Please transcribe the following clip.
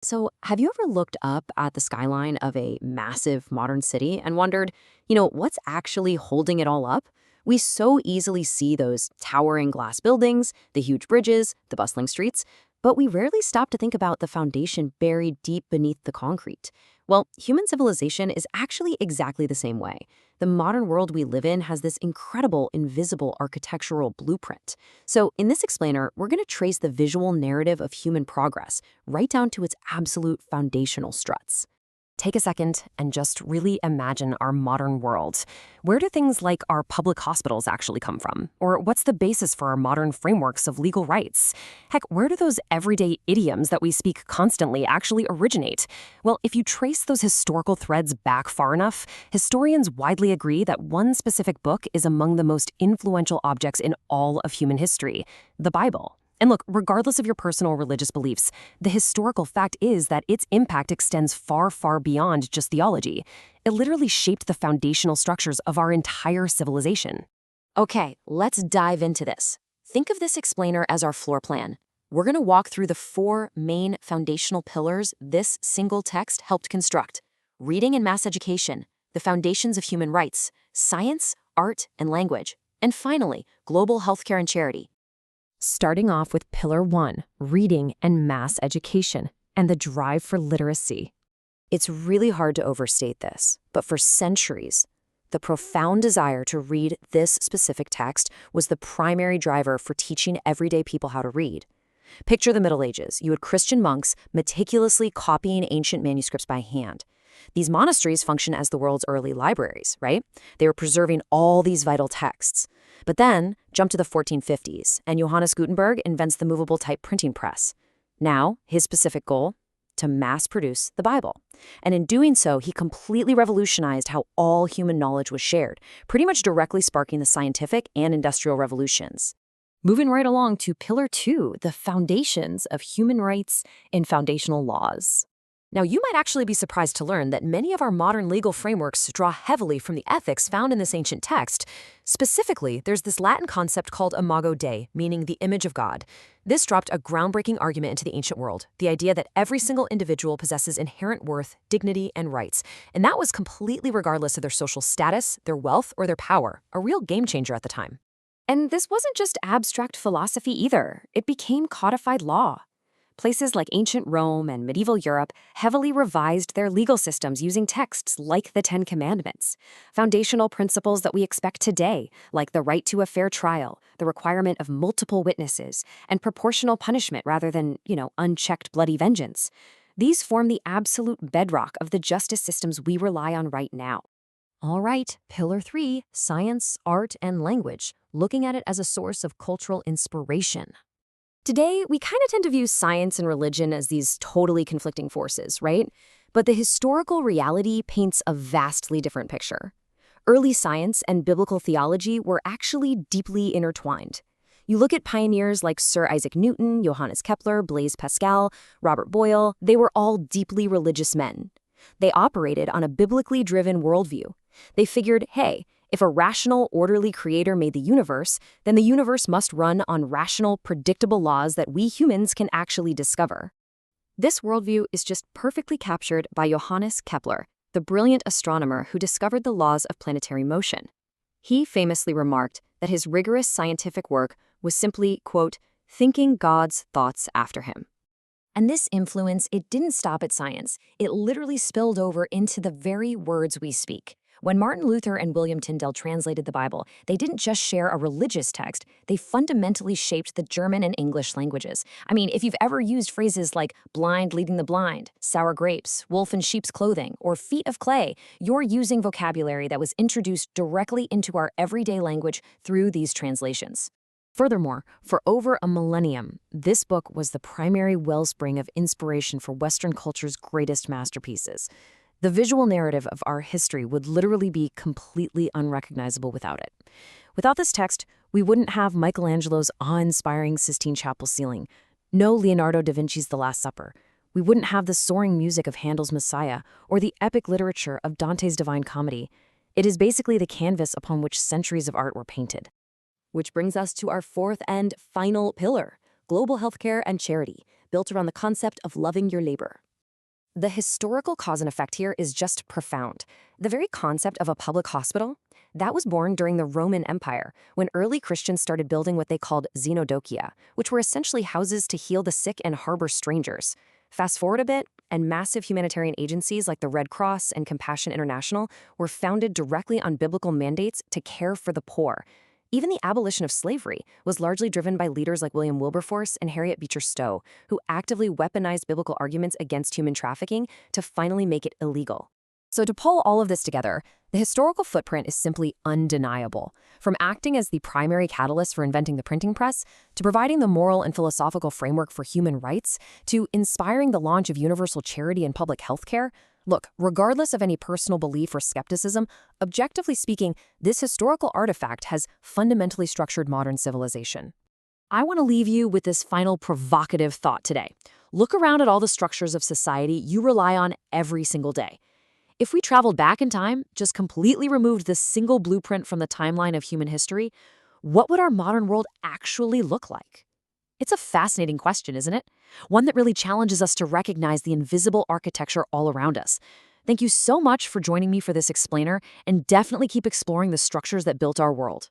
So, have you ever looked up at the skyline of a massive modern city and wondered, what's actually holding it all up? We so easily see those towering glass buildings, the huge bridges, the bustling streets, but we rarely stop to think about the foundation buried deep beneath the concrete. Well, human civilization is actually exactly the same way. The modern world we live in has this incredible, invisible architectural blueprint. So, in this explainer, we're going to trace the visual narrative of human progress right down to its absolute foundational struts. Take a second and just really imagine our modern world. Where do things like our public hospitals actually come from? Or what's the basis for our modern frameworks of legal rights? Heck, where do those everyday idioms that we speak constantly actually originate? Well, if you trace those historical threads back far enough, historians widely agree that one specific book is among the most influential objects in all of human history: the Bible. And look, regardless of your personal religious beliefs, the historical fact is that its impact extends far, far beyond just theology. It literally shaped the foundational structures of our entire civilization. Okay, let's dive into this. Think of this explainer as our floor plan. We're going to walk through the four main foundational pillars this single text helped construct: reading and mass education, the foundations of human rights, science, art, and language, and finally, global healthcare and charity. Starting off with Pillar 1, reading and mass education, and the drive for literacy. It's really hard to overstate this, but for centuries, the profound desire to read this specific text was the primary driver for teaching everyday people how to read. Picture the Middle Ages. You had Christian monks meticulously copying ancient manuscripts by hand. These monasteries function as the world's early libraries, right? They were preserving all these vital texts. But then, jump to the 1450s, and Johannes Gutenberg invents the movable type printing press. Now, his specific goal? To mass produce the Bible. And in doing so, he completely revolutionized how all human knowledge was shared, pretty much directly sparking the scientific and industrial revolutions. Moving right along to Pillar 2, the foundations of human rights and foundational laws. Now, you might actually be surprised to learn that many of our modern legal frameworks draw heavily from the ethics found in this ancient text. Specifically, there's this Latin concept called imago Dei, meaning the image of God. This dropped a groundbreaking argument into the ancient world, the idea that every single individual possesses inherent worth, dignity, and rights. And that was completely regardless of their social status, their wealth, or their power, a real game changer at the time. And this wasn't just abstract philosophy either. It became codified law. Places like ancient Rome and medieval Europe heavily revised their legal systems using texts like the Ten Commandments. Foundational principles that we expect today, like the right to a fair trial, the requirement of multiple witnesses, and proportional punishment rather than, unchecked bloody vengeance. These form the absolute bedrock of the justice systems we rely on right now. All right, Pillar 3, science, art, and language, looking at it as a source of cultural inspiration. Today, we kind of tend to view science and religion as these totally conflicting forces, right? But the historical reality paints a vastly different picture. Early science and biblical theology were actually deeply intertwined. You look at pioneers like Sir Isaac Newton, Johannes Kepler, Blaise Pascal, Robert Boyle, they were all deeply religious men. They operated on a biblically driven worldview. They figured, hey, if a rational, orderly creator made the universe, then the universe must run on rational, predictable laws that we humans can actually discover. This worldview is just perfectly captured by Johannes Kepler, the brilliant astronomer who discovered the laws of planetary motion. He famously remarked that his rigorous scientific work was simply, quote, thinking God's thoughts after him. And this influence, it didn't stop at science. It literally spilled over into the very words we speak. When Martin Luther and William Tyndale translated the Bible, they didn't just share a religious text, they fundamentally shaped the German and English languages. I mean, if you've ever used phrases like blind leading the blind, sour grapes, wolf in sheep's clothing, or feet of clay, you're using vocabulary that was introduced directly into our everyday language through these translations. Furthermore, for over a millennium, this book was the primary wellspring of inspiration for Western culture's greatest masterpieces. The visual narrative of our history would literally be completely unrecognizable without it. Without this text, we wouldn't have Michelangelo's awe-inspiring Sistine Chapel ceiling, no Leonardo da Vinci's The Last Supper. We wouldn't have the soaring music of Handel's Messiah or the epic literature of Dante's Divine Comedy. It is basically the canvas upon which centuries of art were painted. Which brings us to our fourth and final pillar, global healthcare and charity, built around the concept of loving your neighbor. The historical cause and effect here is just profound. The very concept of a public hospital, that was born during the Roman Empire, when early Christians started building what they called xenodochia, which were essentially houses to heal the sick and harbor strangers. Fast forward a bit, and massive humanitarian agencies like the Red Cross and Compassion International were founded directly on biblical mandates to care for the poor. Even the abolition of slavery was largely driven by leaders like William Wilberforce and Harriet Beecher Stowe, who actively weaponized biblical arguments against human trafficking to finally make it illegal. So to pull all of this together, the historical footprint is simply undeniable. From acting as the primary catalyst for inventing the printing press, to providing the moral and philosophical framework for human rights, to inspiring the launch of universal charity and public health care, look, regardless of any personal belief or skepticism, objectively speaking, this historical artifact has fundamentally structured modern civilization. I want to leave you with this final provocative thought today. Look around at all the structures of society you rely on every single day. If we traveled back in time, just completely removed this single blueprint from the timeline of human history, what would our modern world actually look like? It's a fascinating question, isn't it? One that really challenges us to recognize the invisible architecture all around us. Thank you so much for joining me for this explainer, and definitely keep exploring the structures that built our world.